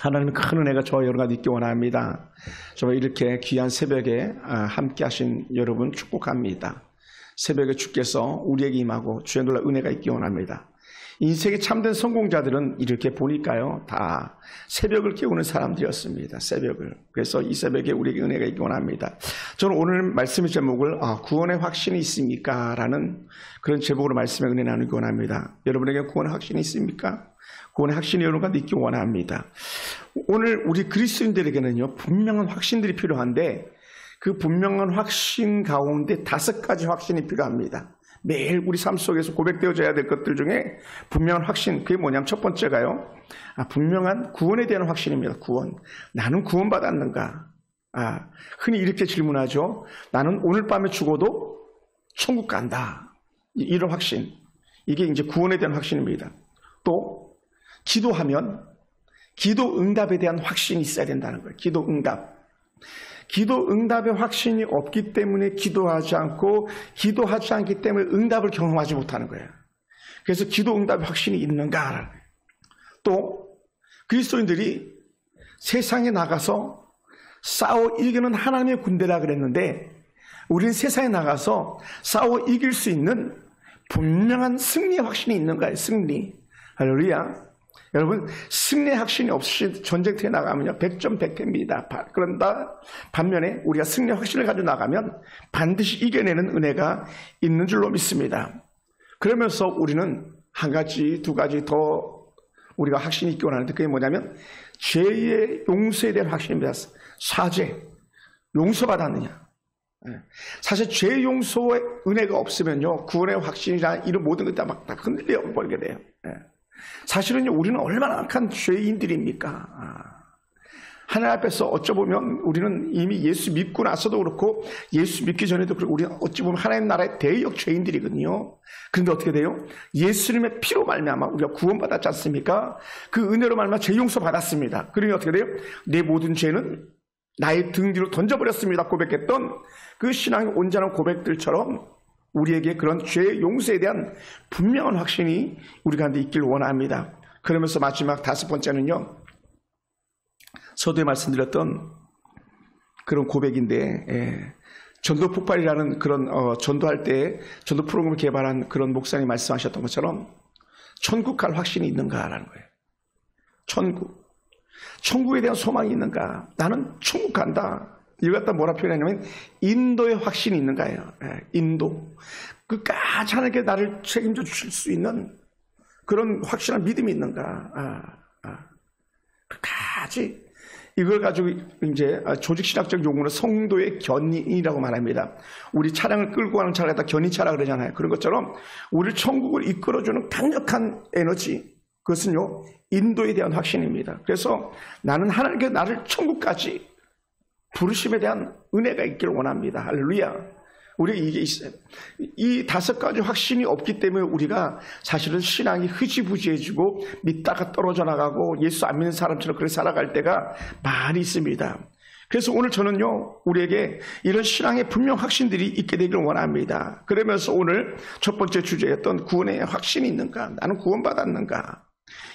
하나님의 큰 은혜가 저와 여러분과 있기 원합니다. 정말 이렇게 귀한 새벽에 함께 하신 여러분 축복합니다. 새벽에 주께서 우리에게 임하고 주의 놀라운 은혜가 있기 원합니다. 인생의 참된 성공자들은 이렇게 보니까요, 다 새벽을 깨우는 사람들이었습니다. 새벽을. 그래서 이 새벽에 우리에게 은혜가 있기 원합니다. 저는 오늘 말씀의 제목을 구원의 확신이 있습니까? 라는 그런 제목으로 말씀의 은혜 나누기 원합니다. 여러분에게 구원의 확신이 있습니까? 구원의 확신이 여러분과 있기 원합니다. 오늘 우리 그리스도인들에게는요, 분명한 확신들이 필요한데 그 분명한 확신 가운데 5가지 확신이 필요합니다. 매일 우리 삶 속에서 고백되어져야 될 것들 중에 분명한 확신, 그게 뭐냐면 첫 번째가요, 분명한 구원에 대한 확신입니다. 구원. 나는 구원받았는가? 흔히 이렇게 질문하죠. 나는 오늘 밤에 죽어도 천국 간다. 이런 확신. 이게 이제 구원에 대한 확신입니다. 또 기도하면 기도 응답에 대한 확신이 있어야 된다는 거예요. 기도 응답. 기도 응답의 확신이 없기 때문에 기도하지 않고, 기도하지 않기 때문에 응답을 경험하지 못하는 거예요. 그래서 기도 응답의 확신이 있는가? 또 그리스도인들이 세상에 나가서 싸워 이기는 하나님의 군대라 그랬는데, 우리는 세상에 나가서 싸워 이길 수 있는 분명한 승리의 확신이 있는가요? 승리. 할렐루야. 여러분, 승리의 확신이 없이 전쟁터에 나가면요, 100점 100패입니다. 그런다 반면에 우리가 승리의 확신을 가지고 나가면 반드시 이겨내는 은혜가 있는 줄로 믿습니다. 그러면서 우리는 한 가지, 두 가지 더 우리가 확신이 있기 원하는데, 그게 뭐냐면 죄의 용서에 대한 확신입니다. 사죄, 용서받았느냐. 사실 죄 용서의 은혜가 없으면요, 구원의 확신이나 이런 모든 것 다 막 다 흔들려 버리게 돼요. 사실은요, 우리는 얼마나 악한 죄인들입니까? 하나님 앞에서 어쩌보면 우리는 이미 예수 믿고 나서도 그렇고, 예수 믿기 전에도 그렇고, 우리는 어찌 보면 하나님 나라의 대역 죄인들이거든요. 그런데 어떻게 돼요? 예수님의 피로 말미암아 우리가 구원받았지 않습니까? 그 은혜로 말미암아 죄 용서 받았습니다. 그러니 어떻게 돼요? 내 모든 죄는 나의 등 뒤로 던져버렸습니다. 고백했던 그 신앙의 온전한 고백들처럼 우리에게 그런 죄 용서에 대한 분명한 확신이 우리 가운데 있길 원합니다. 그러면서 마지막 5번째는요, 서두에 말씀드렸던 그런 고백인데, 전도 폭발이라는 그런 전도할 때 전도 프로그램을 개발한 그런 목사님이 말씀하셨던 것처럼 천국 갈 확신이 있는가라는 거예요. 천국에 대한 소망이 있는가? 나는 천국 간다. 이거 갖다 뭐라 표현하냐면 인도의 확신이 있는가예요. 인도. 끝까지 하나님께 나를 책임져 주실 수 있는 그런 확실한 믿음이 있는가. 끝까지. 이걸 가지고 이제 조직신학적 용어로 성도의 견인이라고 말합니다. 우리 차량을 끌고 가는 차를 갖다 견인차라 그러잖아요. 그런 것처럼 우리를 천국을 이끌어주는 강력한 에너지, 그것은요, 인도에 대한 확신입니다. 그래서 나는 하나님께 나를 천국까지 부르심에 대한 은혜가 있기를 원합니다. 할렐루야. 우리가 이게 있어요. 이 5가지 확신이 없기 때문에 우리가 사실은 신앙이 흐지부지해지고 믿다가 떨어져 나가고 예수 안 믿는 사람처럼 그렇게 살아갈 때가 많이 있습니다. 그래서 오늘 저는요, 우리에게 이런 신앙의 분명 확신들이 있게 되기를 원합니다. 그러면서 오늘 첫 번째 주제였던 구원의 확신이 있는가? 나는 구원받았는가?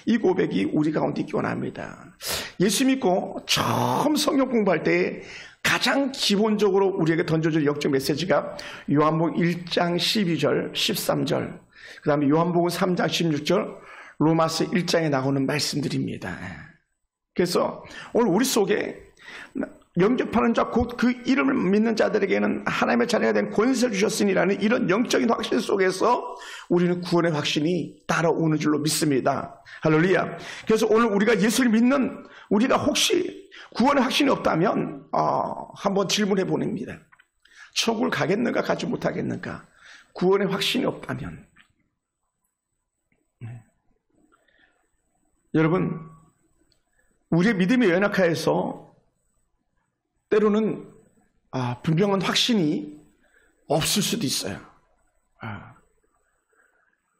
이 고백이 우리 가운데 있기 원합니다. 예수 믿고 처음 성경 공부할 때 가장 기본적으로 우리에게 던져줄 역적 메시지가 요한복음 1장 12절, 13절, 그 다음에 요한복음 3장 16절, 로마서 1장에 나오는 말씀들입니다. 그래서 오늘 우리 속에 영접하는 자, 곧 그 이름을 믿는 자들에게는 하나님의 자녀가 된 권세를 주셨으니라는 이런 영적인 확신 속에서 우리는 구원의 확신이 따라오는 줄로 믿습니다. 할렐루야. 그래서 오늘 우리가 예수를 믿는 우리가 혹시 구원의 확신이 없다면 한번 질문해 보냅니다. 천국을 가겠는가 가지 못하겠는가? 구원의 확신이 없다면. 여러분, 우리의 믿음이 연약하여서 때로는 분명한 확신이 없을 수도 있어요.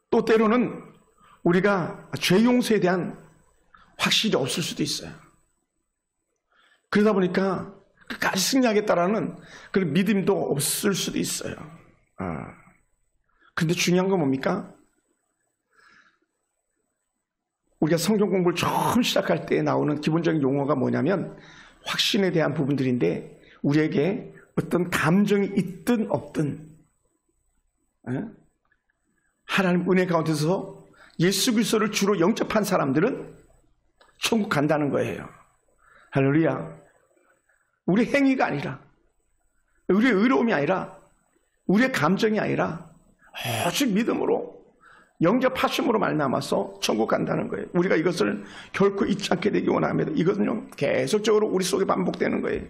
또 때로는 우리가 죄 용서에 대한 확신이 없을 수도 있어요. 그러다 보니까 끝까지 승리하겠다라는 그런 믿음도 없을 수도 있어요. 그런데 중요한 건 뭡니까? 우리가 성경 공부를 처음 시작할 때 나오는 기본적인 용어가 뭐냐면 확신에 대한 부분들인데, 우리에게 어떤 감정이 있든 없든 하나님 은혜 가운데서 예수 그리스도를 주로 영접한 사람들은 천국 간다는 거예요. 할렐루야. 우리 행위가 아니라, 우리의 의로움이 아니라, 우리의 감정이 아니라 오직 믿음으로 영접하심으로 말미암아서 천국 간다는 거예요. 우리가 이것을 결코 잊지 않게 되기 원합니다. 이것은요 계속적으로 우리 속에 반복되는 거예요.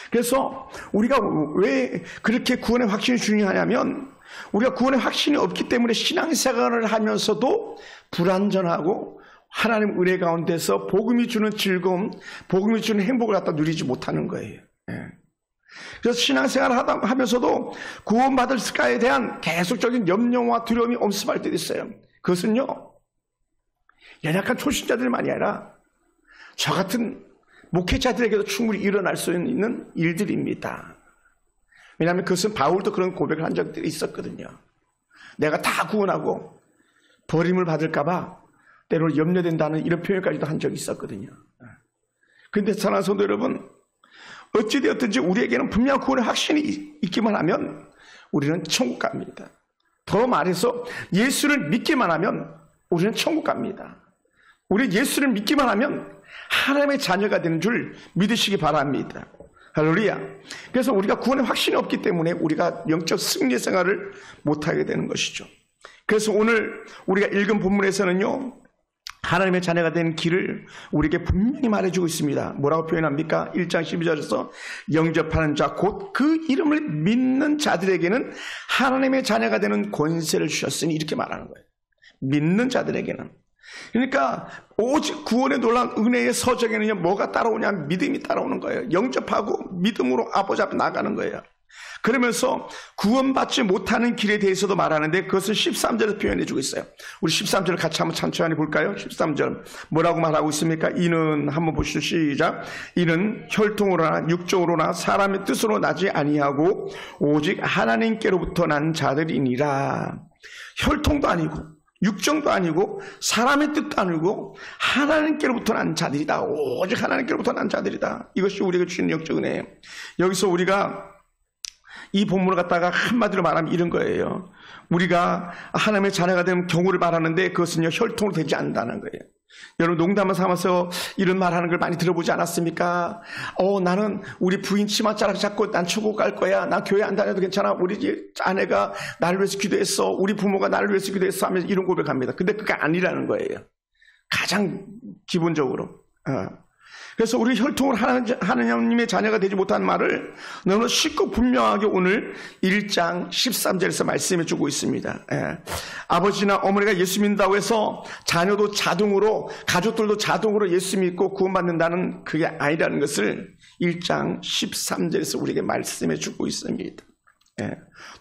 그래서 우리가 왜 그렇게 구원의 확신이 중요하냐면, 우리가 구원의 확신이 없기 때문에 신앙생활을 하면서도 불완전하고 하나님 은혜 가운데서 복음이 주는 즐거움, 복음이 주는 행복을 갖다 누리지 못하는 거예요. 그래서 신앙생활을 하면서도 구원받을까에 대한 계속적인 염려와 두려움이 엄습할 때도 있어요. 그것은요, 연약한 초신자들만이 아니라 저 같은 목회자들에게도 충분히 일어날 수 있는 일들입니다. 왜냐하면 그것은 바울도 그런 고백을 한 적들이 있었거든요. 내가 다 구원하고 버림을 받을까봐 때로 염려된다는 이런 표현까지도 한 적이 있었거든요. 그런데 사랑하는 성도 여러분, 어찌되었든지 우리에게는 분명한 구원의 확신이 있기만 하면 우리는 천국 갑니다. 더 말해서 예수를 믿기만 하면 우리는 천국 갑니다. 우리 예수를 믿기만 하면 하나님의 자녀가 되는 줄 믿으시기 바랍니다. 할렐루야. 그래서 우리가 구원의 확신이 없기 때문에 우리가 영적 승리 생활을 못하게 되는 것이죠. 그래서 오늘 우리가 읽은 본문에서는요, 하나님의 자녀가 된 길을 우리에게 분명히 말해주고 있습니다. 뭐라고 표현합니까? 1장 12절에서 영접하는 자, 곧 그 이름을 믿는 자들에게는 하나님의 자녀가 되는 권세를 주셨으니, 이렇게 말하는 거예요. 믿는 자들에게는. 그러니까 오직 구원의 놀라운 은혜의 서적에는요, 뭐가 따라오냐면 믿음이 따라오는 거예요. 영접하고 믿음으로 아버지 앞에 나가는 거예요. 그러면서 구원받지 못하는 길에 대해서도 말하는데, 그것을 13절에서 표현해주고 있어요. 우리 13절을 같이 한번 천천히 볼까요? 13절 뭐라고 말하고 있습니까? 이는, 한번 보시죠. 시작. 이는 혈통으로나 육정으로나 사람의 뜻으로 나지 아니하고 오직 하나님께로부터 난 자들이니라. 혈통도 아니고 육정도 아니고 사람의 뜻도 아니고 하나님께로부터 난 자들이다. 오직 하나님께로부터 난 자들이다. 이것이 우리에게 주신 영적 은혜예요. 여기서 우리가 이 본문을 갖다가 한마디로 말하면 이런 거예요. 우리가 하나님의 자녀가 되는 경우를 말하는데, 그것은요 혈통으로 되지 않는다는 거예요. 여러분, 농담을 삼아서 이런 말하는 걸 많이 들어보지 않았습니까? 나는 우리 부인 치맛자락 잡고 난 천국 갈 거야. 난 교회 안 다녀도 괜찮아. 우리 아내가 나를 위해서 기도했어. 우리 부모가 나를 위해서 기도했어 하면서 이런 고백합니다. 근데 그게 아니라는 거예요. 가장 기본적으로. 그래서 우리 혈통을 하나님의 자녀가 되지 못한 말을 너무 쉽고 분명하게 오늘 1장 13절에서 말씀해 주고 있습니다. 아버지나 어머니가 예수 믿는다고 해서 자녀도 자동으로, 가족들도 자동으로 예수 믿고 구원받는다는 그게 아니라는 것을 1장 13절에서 우리에게 말씀해 주고 있습니다.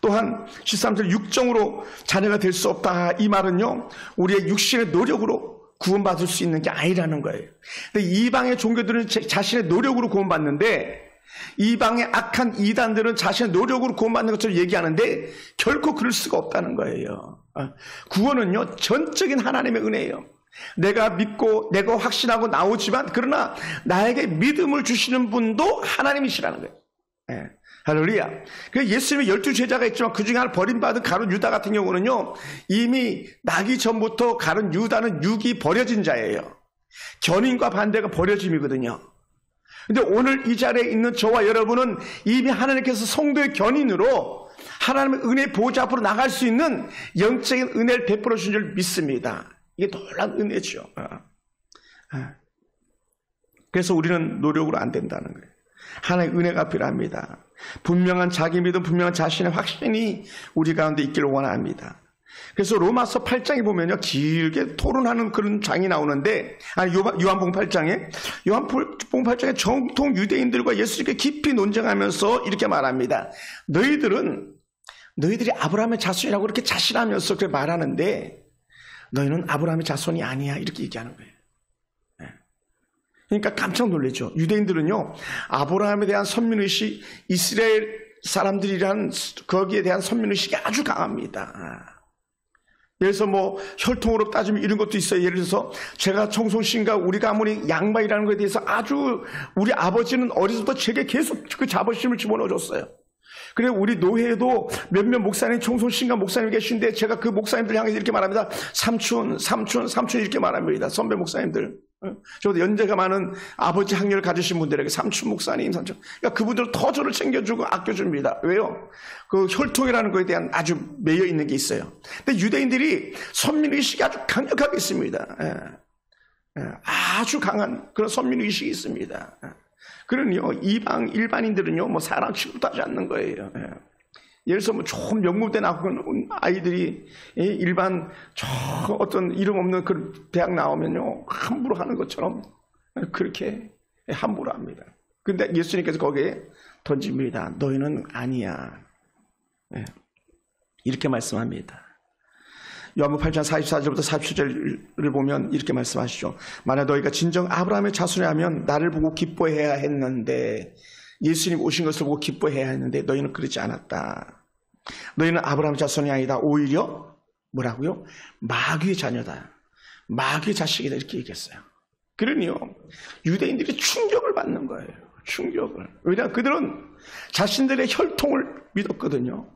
또한 13절 육정으로 자녀가 될 수 없다, 이 말은요 우리의 육신의 노력으로 구원받을 수 있는 게 아니라는 거예요. 근데 이방의 종교들은 자신의 노력으로 구원받는데, 이방의 악한 이단들은 자신의 노력으로 구원받는 것처럼 얘기하는데 결코 그럴 수가 없다는 거예요. 구원은요 전적인 하나님의 은혜예요. 내가 믿고 내가 확신하고 나오지만, 그러나 나에게 믿음을 주시는 분도 하나님이시라는 거예요. 할렐루야. 예수님의 12제자가 있지만 그 중에 하나 버림받은 가룟 유다 같은 경우는요, 이미 나기 전부터 가룟 유다는 육이 버려진 자예요. 견인과 반대가 버려짐이거든요. 근데 오늘 이 자리에 있는 저와 여러분은 이미 하나님께서 성도의 견인으로 하나님의 은혜의 보좌 앞으로 나갈 수 있는 영적인 은혜를 베풀어 주신 줄 믿습니다. 이게 놀라운 은혜죠. 그래서 우리는 노력으로 안 된다는 거예요. 하나님의 은혜가 필요합니다. 분명한 자기 믿음, 분명한 자신의 확신이 우리 가운데 있기를 원합니다. 그래서 로마서 8장에 보면요, 길게 토론하는 그런 장이 나오는데, 요한복음 8장에 정통 유대인들과 예수님께 깊이 논쟁하면서 이렇게 말합니다. 너희들이 아브라함의 자손이라고 이렇게 자신하면서 그렇게 말하는데, 너희는 아브라함의 자손이 아니야, 이렇게 얘기하는 거예요. 그러니까 깜짝 놀라죠. 유대인들은요, 아브라함에 대한 선민의식, 이스라엘 사람들이란 거기에 대한 선민의식이 아주 강합니다. 예를 들어서 뭐 혈통으로 따지면 이런 것도 있어요. 예를 들어서 제가 청송신과 우리 가문이 양반이라는 것에 대해서 아주 우리 아버지는 어려서부터 제게 계속 그 자부심을 집어넣어줬어요. 그리고 우리 노회에도 몇몇 목사님, 청송신과 목사님 계신데 제가 그 목사님들 향해서 이렇게 말합니다. 삼촌 이렇게 말합니다. 선배 목사님들. 저도 연세가 많은 아버지 학렬을 가지신 분들에게 삼촌 목사님, 삼촌. 그러니까 그분들은 더 저를 챙겨주고 아껴줍니다. 왜요? 그 혈통이라는 것에 대한 아주 매여 있는 게 있어요. 근데 유대인들이 선민의식이 아주 강력하게 있습니다. 아주 강한 그런 선민의식이 있습니다. 그러니요, 일반인들은요, 뭐 사랑 취급도 하지 않는 거예요. 예를 들어서 뭐 좋은 명문대 나오는 아이들이 일반 어떤 이름 없는 그 대학 나오면요, 함부로 하는 것처럼 그렇게 함부로 합니다. 근데 예수님께서 거기에 던집니다. 너희는 아니야. 이렇게 말씀합니다. 요한복음 8장 44절부터 47절을 보면 이렇게 말씀하시죠. 만약 너희가 진정 아브라함의 자손이라면 나를 보고 기뻐해야 했는데, 예수님 오신 것을 보고 기뻐해야 했는데 너희는 그러지 않았다. 너희는 아브라함의 자손이 아니다. 오히려 뭐라고요? 마귀의 자녀다. 마귀의 자식이다. 이렇게 얘기했어요. 그러니요, 유대인들이 충격을 받는 거예요. 충격을. 왜냐하면 그들은 자신들의 혈통을 믿었거든요.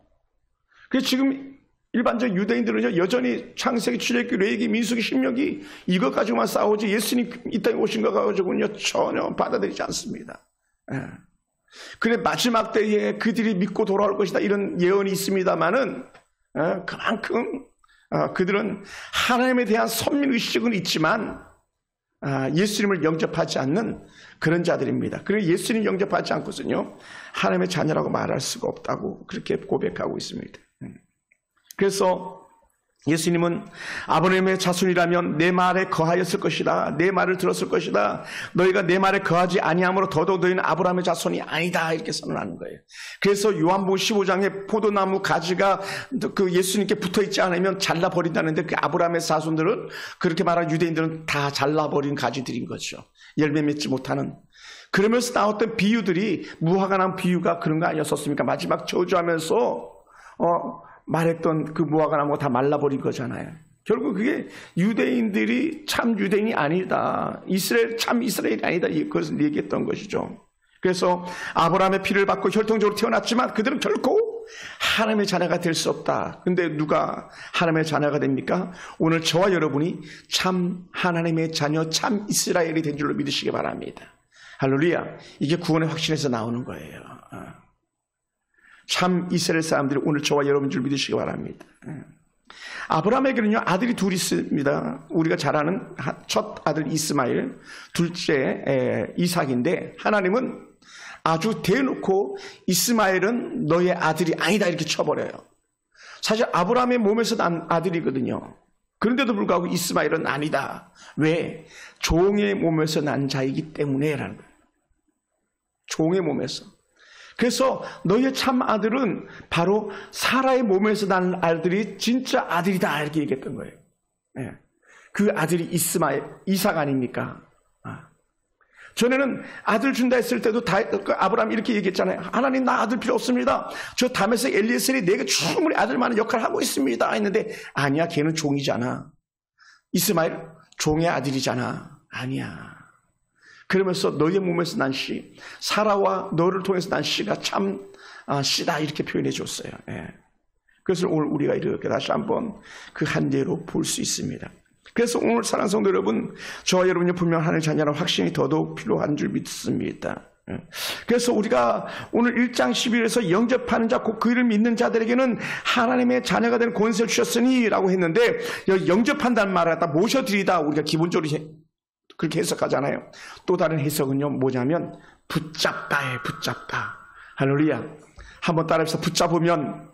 그래서 지금 일반적 유대인들은 여전히 창세기, 출애굽기, 레위기, 민수기, 신명기 이것 가지고만 싸우지 예수님 이 땅에 오신 거 가지고는요 전혀 받아들이지 않습니다. 그래 마지막 때에 그들이 믿고 돌아올 것이다 이런 예언이 있습니다만은 그만큼 그들은 하나님에 대한 선민의식은 있지만 예수님을 영접하지 않는 그런 자들입니다. 그래서 예수님 영접하지 않고서는요 하나님의 자녀라고 말할 수가 없다고 그렇게 고백하고 있습니다. 그래서 예수님은 아브라함의 자손이라면 내 말에 거하였을 것이다. 내 말을 들었을 것이다. 너희가 내 말에 거하지 아니함으로 더더욱 너희는 아브라함의 자손이 아니다. 이렇게 선언하는 거예요. 그래서 요한복음 15장에 포도나무 가지가 그 예수님께 붙어있지 않으면 잘라버린다는데 그 아브라함의 자손들은 그렇게 말하는 유대인들은 다 잘라버린 가지들인 거죠. 열매 맺지 못하는. 그러면서 나왔던 비유들이 무화과나무 비유가 그런 거 아니었었습니까? 마지막 저주하면서 말했던 그 무화과 나무가 다 말라버린 거잖아요. 결국 그게 유대인들이 참 유대인이 아니다. 참 이스라엘이 아니다. 그것을 얘기했던 것이죠. 그래서 아브라함의 피를 받고 혈통적으로 태어났지만 그들은 결코 하나님의 자녀가 될 수 없다. 근데 누가 하나님의 자녀가 됩니까? 오늘 저와 여러분이 참 하나님의 자녀, 참 이스라엘이 된 줄로 믿으시기 바랍니다. 할렐루야. 이게 구원의 확신에서 나오는 거예요. 참 이스라엘 사람들이 오늘 저와 여러분 줄 믿으시기 바랍니다. 아브라함에게는요 아들이 둘이 있습니다. 우리가 잘 아는 첫 아들 이스마엘, 둘째 이삭인데 하나님은 아주 대놓고 이스마엘은 너의 아들이 아니다 이렇게 쳐버려요. 사실 아브라함의 몸에서 난 아들이거든요. 그런데도 불구하고 이스마엘은 아니다. 왜? 종의 몸에서 난 자이기 때문에라는 거예요. 종의 몸에서. 그래서 너의 참 아들은 바로 사라의 몸에서 난 아들이 진짜 아들이다 이렇게 얘기했던 거예요. 그 아들이 이삭 아닙니까? 전에는 아들 준다 했을 때도 아브라함 이렇게 얘기했잖아요. 하나님 나 아들 필요 없습니다. 저 다메섹 엘리에셀이 내게 충분히 아들 많은 역할을 하고 있습니다 했는데 아니야 걔는 종이잖아. 이스마엘 종의 아들이잖아. 아니야. 그러면서 너의 몸에서 난 씨, 사라와 너를 통해서 난 씨가 참 씨다 이렇게 표현해 줬어요. 그것을 오늘 우리가 이렇게 다시 한번 그 한대로 볼 수 있습니다. 그래서 오늘 사랑하는 성도 여러분, 저와 여러분이 분명 하나님의 자녀라는 확신이 더더욱 필요한 줄 믿습니다. 그래서 우리가 오늘 1장 11에서 영접하는 자, 곧 그를 믿는 자들에게는 하나님의 자녀가 되는 권세를 주셨으니 라고 했는데 영접한다는 말을 갖다 모셔드리다 우리가 기본적으로 그렇게 해석하잖아요. 또 다른 해석은요 뭐냐면 붙잡다에 붙잡다. 할렐루야. 한번 따라해서 붙잡으면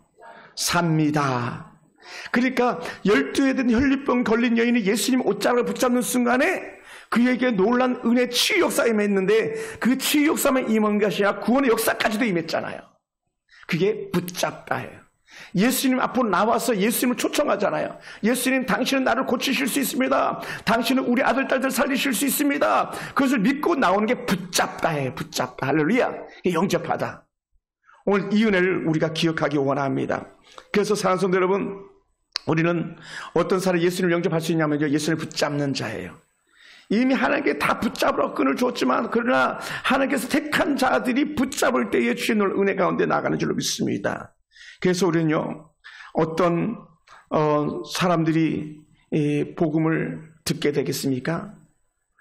삽니다. 그러니까 12에 든 혈류병 걸린 여인이 예수님 옷자락을 붙잡는 순간에 그에게 놀란 은혜 치유 역사가 임했는데 그 치유 역사만 임한 것이 아니라 구원의 역사까지도 임했잖아요. 그게 붙잡다예요. 예수님 앞으로 나와서 예수님을 초청하잖아요. 예수님 당신은 나를 고치실 수 있습니다. 당신은 우리 아들 딸들 살리실 수 있습니다. 그것을 믿고 나오는 게 붙잡다예요. 붙잡다. 할렐루야. 영접하다. 오늘 이 은혜를 우리가 기억하기 원합니다. 그래서 사랑하는 성도 여러분, 우리는 어떤 사람이 예수님을 영접할 수 있냐면 예수님을 붙잡는 자예요. 이미 하나님께 다 붙잡으라고 끈을 줬지만 그러나 하나님께서 택한 자들이 붙잡을 때에 주의 은혜 가운데 나가는 줄로 믿습니다. 그래서 우리는요, 어떤 사람들이 이 복음을 듣게 되겠습니까?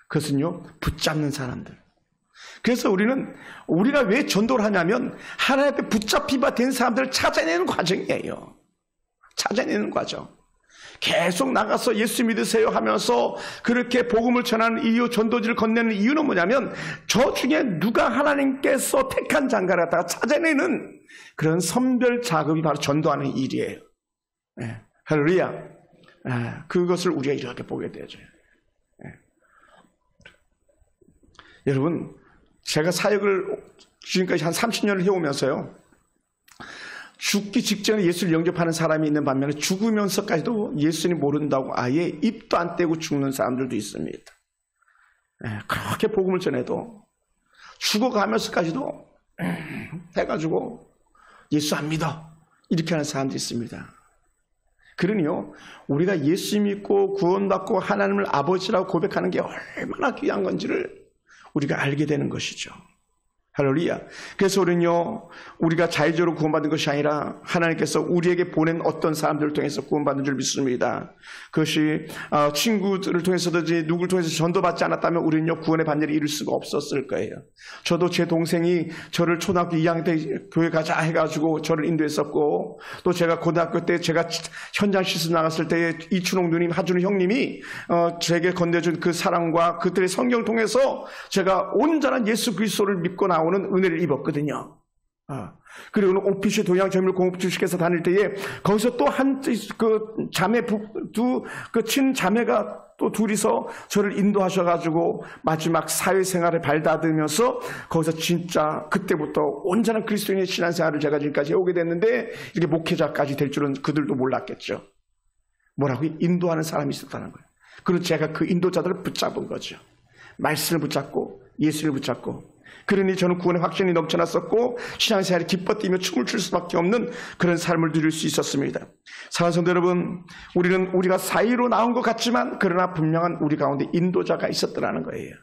그것은요, 붙잡는 사람들. 그래서 우리가 왜 전도를 하냐면 하나님 앞에 붙잡히바 된 사람들을 찾아내는 과정이에요. 찾아내는 과정. 계속 나가서 예수 믿으세요 하면서 그렇게 복음을 전하는 이유, 전도지를 건네는 이유는 뭐냐면 저 중에 누가 하나님께서 택한 자인가를 갖다가 찾아내는 그런 선별 작업이 바로 전도하는 일이에요. 네. 할렐루야. 그것을 우리가 이렇게 보게 되죠. 네. 여러분, 제가 사역을 지금까지 한 30년을 해오면서요, 죽기 직전에 예수를 영접하는 사람이 있는 반면에 죽으면서까지도 예수님 모른다고 아예 입도 안 떼고 죽는 사람들도 있습니다. 그렇게 복음을 전해도 죽어가면서까지도 해가지고 예수 안 믿어 이렇게 하는 사람들이 있습니다. 그러니요, 우리가 예수 믿고 구원받고 하나님을 아버지라고 고백하는 게 얼마나 귀한 건지를 우리가 알게 되는 것이죠. 할렐루야. 그래서 우리가 자의적으로 구원받은 것이 아니라 하나님께서 우리에게 보낸 어떤 사람들을 통해서 구원받은 줄 믿습니다. 그것이 친구들을 통해서든지 누구를 통해서 전도받지 않았다면 우리는요, 구원의 반열에 이룰 수가 없었을 거예요. 저도 제 동생이 저를 초등학교 2학년 때 교회 가자 해가지고 저를 인도했었고, 또 제가 고등학교 때 제가 현장 시술 나갔을 때 이춘홍 누님, 하준우 형님이 제게 건네준 그 사랑과 그들의 성경을 통해서 제가 온전한 예수 그리스도를 믿고 나오는 은혜를 입었거든요. 그리고 오피시 동양점일 공업주식회사 다닐 때에 거기서 또 자매 그 친자매가 또 둘이서 저를 인도하셔가지고 마지막 사회생활에 발닫으면서 거기서 진짜 그때부터 온전한 그리스도인의 신앙생활을 제가 지금까지 해오게 됐는데 이렇게 목회자까지 될 줄은 그들도 몰랐겠죠. 뭐라고? 인도하는 사람이 있었다는 거예요. 그리고 제가 그 인도자들을 붙잡은 거죠. 말씀을 붙잡고 예수를 붙잡고, 그러니 저는 구원의 확신이 넘쳐났었고 신앙생활에 기뻐 뛰며 춤을 출 수밖에 없는 그런 삶을 누릴 수 있었습니다. 사랑하는 성도 여러분, 우리가 사이로 나온 것 같지만 그러나 분명한 우리 가운데 인도자가 있었더라는 거예요.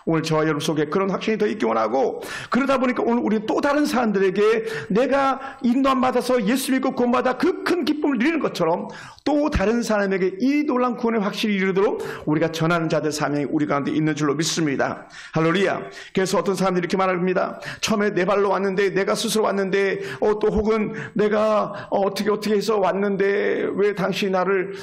오늘 저와 여러분 속에 그런 확신이 더 있기 원하고, 그러다 보니까 오늘 우리 또 다른 사람들에게 내가 인도함 받아서 예수 믿고 구원받아 그 큰 기쁨을 누리는 것처럼 또 다른 사람에게 이 놀라운 구원의 확신이 이르도록 우리가 전하는 자들 사명이 우리 가운데 있는 줄로 믿습니다. 할렐루야. 그래서 어떤 사람들이 이렇게 말합니다. 처음에 내 발로 왔는데, 내가 스스로 왔는데, 또 혹은 내가 어떻게 해서 왔는데 왜 당신이 나를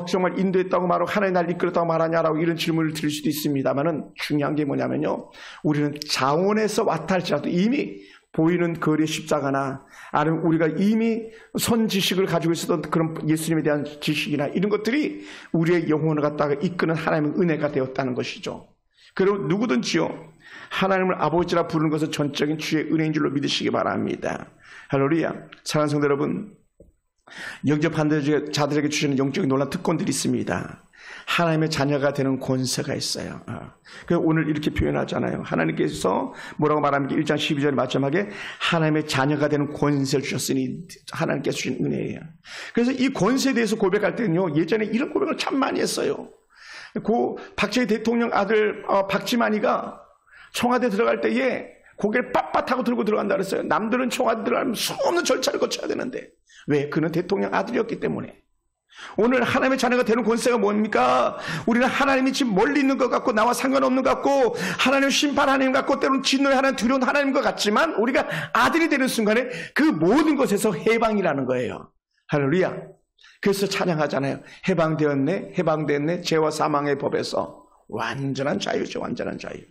정말 인도했다고 말하고 하나님 나를 이끌었다고 말하냐라고 이런 질문을 드릴 수도 있습니다만은 중요한 게 뭐냐면요, 우리는 자원에서 왔다 할지라도 이미 보이는 거리의 십자가나 아니면 우리가 이미 선지식을 가지고 있었던 그런 예수님에 대한 지식이나 이런 것들이 우리의 영혼을 갖다가 이끄는 하나님의 은혜가 되었다는 것이죠. 그리고 누구든지요, 하나님을 아버지라 부르는 것은 전적인 주의 은혜인 줄로 믿으시기 바랍니다. 할렐루야. 사랑하는 성도 여러분, 영접한 자들에게 주시는 영적인 놀라운 특권들이 있습니다. 하나님의 자녀가 되는 권세가 있어요. 그래서 오늘 이렇게 표현하잖아요. 하나님께서 뭐라고 말합니까? 1장 12절 마지막에 하나님의 자녀가 되는 권세를 주셨으니 하나님께서 주신 은혜예요. 그래서 이 권세에 대해서 고백할 때는요, 예전에 이런 고백을 참 많이 했어요. 박정희 대통령 아들 박지만이가 청와대 들어갈 때에 고개를 빳빳하고 들고 들어간다 그랬어요. 남들은 청와대 들어가면 수없는 절차를 거쳐야 되는데, 왜? 그는 대통령 아들이었기 때문에. 오늘 하나님의 자녀가 되는 권세가 뭡니까? 우리는 하나님이 지금 멀리 있는 것 같고 나와 상관없는 것 같고 하나님 심판하는 것 같고 때로는 진노의 하나님 두려운 하나님 것 같지만 우리가 아들이 되는 순간에 그 모든 것에서 해방이라는 거예요. 할렐루야. 그래서 찬양하잖아요. 해방되었네 죄와 사망의 법에서 완전한 자유죠. 완전한 자유.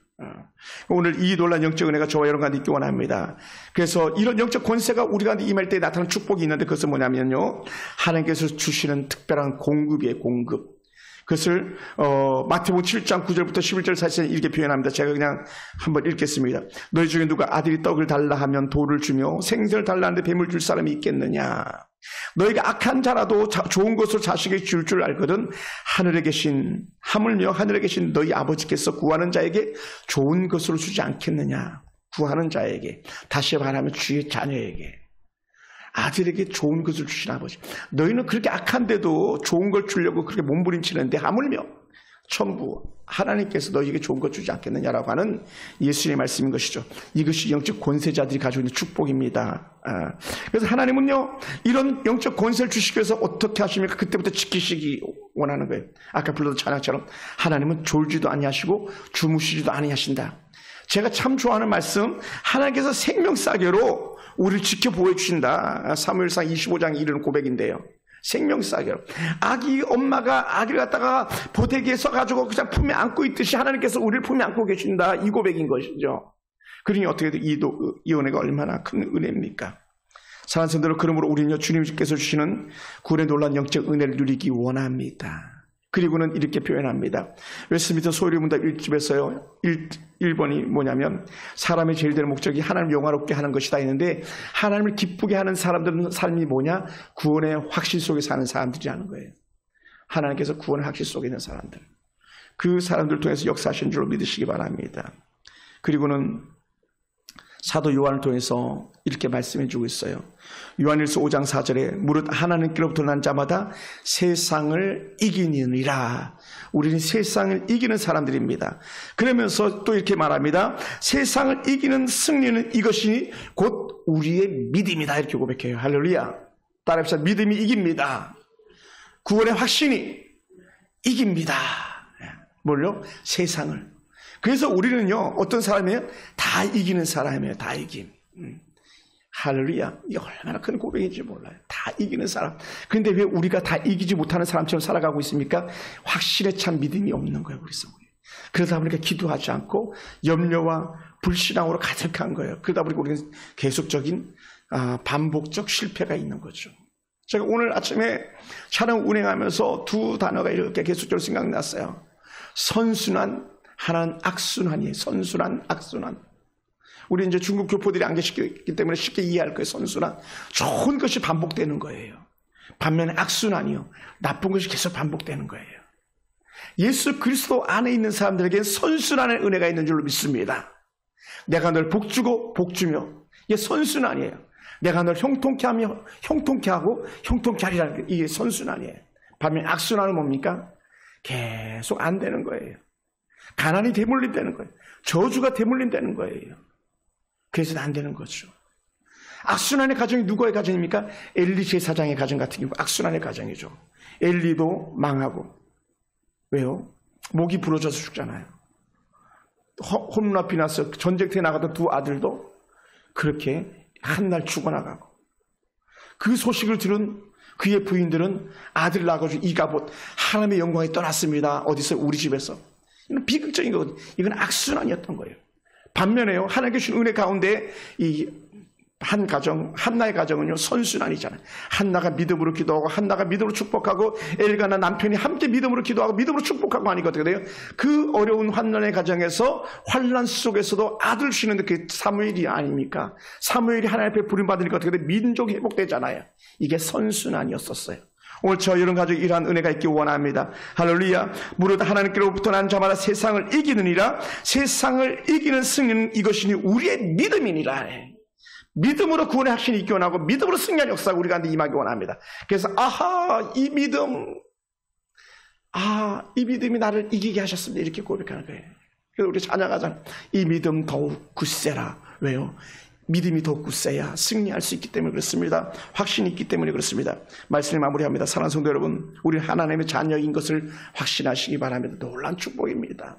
오늘 이 놀라운 영적 은혜가 저와 여러분과 있기 원합니다. 그래서 이런 영적 권세가 우리가 임할 때 나타나는 축복이 있는데, 그것은 뭐냐면요, 하나님께서 주시는 특별한 공급이에요. 공급. 그것을 마태복음 7장 9절부터 11절 사이에 이렇게 표현합니다. 제가 그냥 한번 읽겠습니다. 너희 중에 누가 아들이 떡을 달라 하면 돌을 주며 생선을 달라 하는데 뱀을 줄 사람이 있겠느냐? 너희가 악한 자라도 좋은 것을 자식에게 줄 줄 알거든 하물며 하늘에 계신 너희 아버지께서 구하는 자에게 좋은 것으로 주지 않겠느냐? 구하는 자에게, 다시 말하면 주의 자녀에게. 아들에게 좋은 것을 주신 아버지. 너희는 그렇게 악한데도 좋은 걸 주려고 그렇게 몸부림치는데 하물며 천부 하나님께서 너희에게 좋은 것 주지 않겠느냐라고 하는 예수님의 말씀인 것이죠. 이것이 영적 권세자들이 가지고 있는 축복입니다. 그래서 하나님은요, 이런 영적 권세를 주시기 위해서 어떻게 하십니까? 그때부터 지키시기 원하는 거예요. 아까 불러도 찬양처럼 하나님은 졸지도 아니하시고 주무시지도 아니하신다. 제가 참 좋아하는 말씀, 하나님께서 생명싸개로 우리를 지켜 보호해 주신다. 사무엘상 25장에 이르는 고백인데요. 생명싸개로. 아기 엄마가 아기를 갖다가 보대기에 써가지고 그냥 품에 안고 있듯이 하나님께서 우리를 품에 안고 계신다. 이 고백인 것이죠. 그러니 어떻게 이 은혜가 얼마나 큰 은혜입니까? 사랑하는 성도들, 그러므로 우리는요, 주님께서 주시는 구원의 놀라운 영적 은혜를 누리기 원합니다. 그리고는 이렇게 표현합니다. 웨스트민스터 소요리 문답 1집에서요, 1번이 뭐냐면 사람의 제일 되는 목적이 하나님을 영화롭게 하는 것이다 했는데, 하나님을 기쁘게 하는 사람들은 삶이 뭐냐? 구원의 확신 속에 사는 사람들이라는 거예요. 하나님께서 구원의 확신 속에 있는 사람들, 그 사람들을 통해서 역사하신 줄로 믿으시기 바랍니다. 그리고는 사도 요한을 통해서 이렇게 말씀해 주고 있어요. 요한일서 5장 4절에 무릇 하나님께로부터 난 자마다 세상을 이기느니라. 우리는 세상을 이기는 사람들입니다. 그러면서 또 이렇게 말합니다. 세상을 이기는 승리는 이것이 곧 우리의 믿음이다. 이렇게 고백해요. 할렐루야. 따라합시다. 믿음이 이깁니다. 구원의 확신이 이깁니다. 뭘요? 세상을. 그래서 우리는요, 어떤 사람이에요? 다 이기는 사람이에요. 다 이김. 할렐루야. 이게 얼마나 큰 고백인지 몰라요. 다 이기는 사람. 그런데 왜 우리가 다 이기지 못하는 사람처럼 살아가고 있습니까? 확실에 참 믿음이 없는 거예요, 우리 속에. 그러다 보니까 기도하지 않고 염려와 불신앙으로 가득한 거예요. 그러다 보니까 우리는 계속적인 반복적 실패가 있는 거죠. 제가 오늘 아침에 차량 운행하면서 두 단어가 이렇게 계속적으로 생각났어요. 선순환, 하나는 악순환이에요. 선순환, 악순환. 우리 이제 중국 교포들이 안 계시기 때문에 쉽게 이해할 거예요. 선순환. 좋은 것이 반복되는 거예요. 반면에 악순환이요. 나쁜 것이 계속 반복되는 거예요. 예수 그리스도 안에 있는 사람들에게 선순환의 은혜가 있는 줄로 믿습니다. 내가 널 복주고 복주며. 이게 선순환이에요. 내가 널 형통케 하며 형통케 하고 형통케 하리라는 게 이게 선순환이에요. 반면에 악순환은 뭡니까? 계속 안 되는 거예요. 가난이 대물림되는 거예요. 저주가 대물림되는 거예요. 그래서 안 되는 거죠. 악순환의 가정이 누구의 가정입니까? 엘리 제사장의 가정 같은 경우 악순환의 가정이죠. 엘리도 망하고. 왜요? 목이 부러져서 죽잖아요. 홈나 비나서 전쟁터에 나가던 두 아들도 그렇게 한날 죽어나가고. 그 소식을 들은 그의 부인들은 아들 낳아가지고 이가봇 하나님의 영광이 떠났습니다. 어디서? 우리 집에서. 이건 비극적인 거거든요. 이건 악순환이었던 거예요. 반면에요, 하나님께 주신 은혜 가운데 이 한 가정, 한나의 가정은요, 선순환이잖아요. 한나가 믿음으로 기도하고, 한나가 믿음으로 축복하고, 엘가나 남편이 함께 믿음으로 기도하고, 믿음으로 축복하고 하니까 어떻게 돼요? 그 어려운 환난의 가정에서, 환난 속에서도 아들 주시는데 그게 사무엘이 아닙니까? 사무엘이 하나님 앞에 부름받으니까 어떻게 돼요? 민족이 회복되잖아요. 이게 선순환이었었어요. 오늘 저 이런 가족이 이러한 은혜가 있기 원합니다. 할렐루야. 무릇 하나님께로부터 난 자마다 세상을 이기느니라. 세상을 이기는 승리는 이것이니 우리의 믿음이니라. 믿음으로 구원의 확신이 있기 원하고 믿음으로 승리한 역사가 우리 가운데 임하기 원합니다. 그래서 이 믿음이 나를 이기게 하셨습니다. 이렇게 고백하는 거예요. 그래서 우리 찬양하잖아요. 이 믿음 더욱 굳세라. 왜요? 믿음이 더욱 굳세야 승리할 수 있기 때문에 그렇습니다. 확신이 있기 때문에 그렇습니다. 말씀을 마무리합니다. 사랑하는 성도 여러분, 우리 하나님의 자녀인 것을 확신하시기 바랍니다. 놀라운 축복입니다.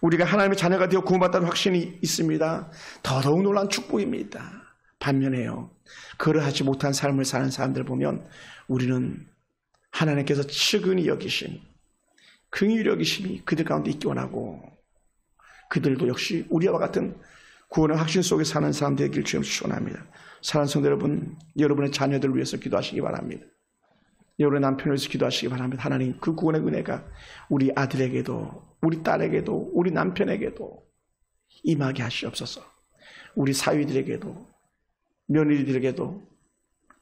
우리가 하나님의 자녀가 되어 구원받다는 확신이 있습니다. 더더욱 놀라운 축복입니다. 반면에요, 그러하지 못한 삶을 사는 사람들을 보면 우리는 하나님께서 측은히 여기신 긍휼히 여기심이 그들 가운데 있기 원하고, 그들도 역시 우리와 같은 구원의 확신 속에 사는 사람들의 길 주여 축원합니다. 사랑하는 성도 여러분, 여러분의 자녀들을 위해서 기도하시기 바랍니다. 여러분의 남편을 위해서 기도하시기 바랍니다. 하나님, 그 구원의 은혜가 우리 아들에게도, 우리 딸에게도, 우리 남편에게도 임하게 하시옵소서. 우리 사위들에게도, 며느리들에게도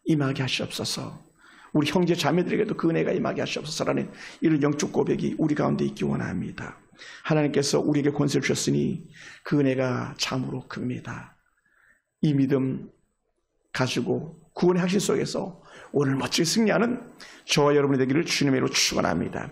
임하게 하시옵소서. 우리 형제 자매들에게도 그 은혜가 임하게 하시옵소서라는 이런 영적 고백이 우리 가운데 있기 원합니다. 하나님께서 우리에게 권세를 주셨으니 그 은혜가 참으로 큽니다. 이 믿음 가지고 구원의 확신 속에서 오늘 멋지게 승리하는 저와 여러분이 되기를 주님의 이름으로 축원합니다.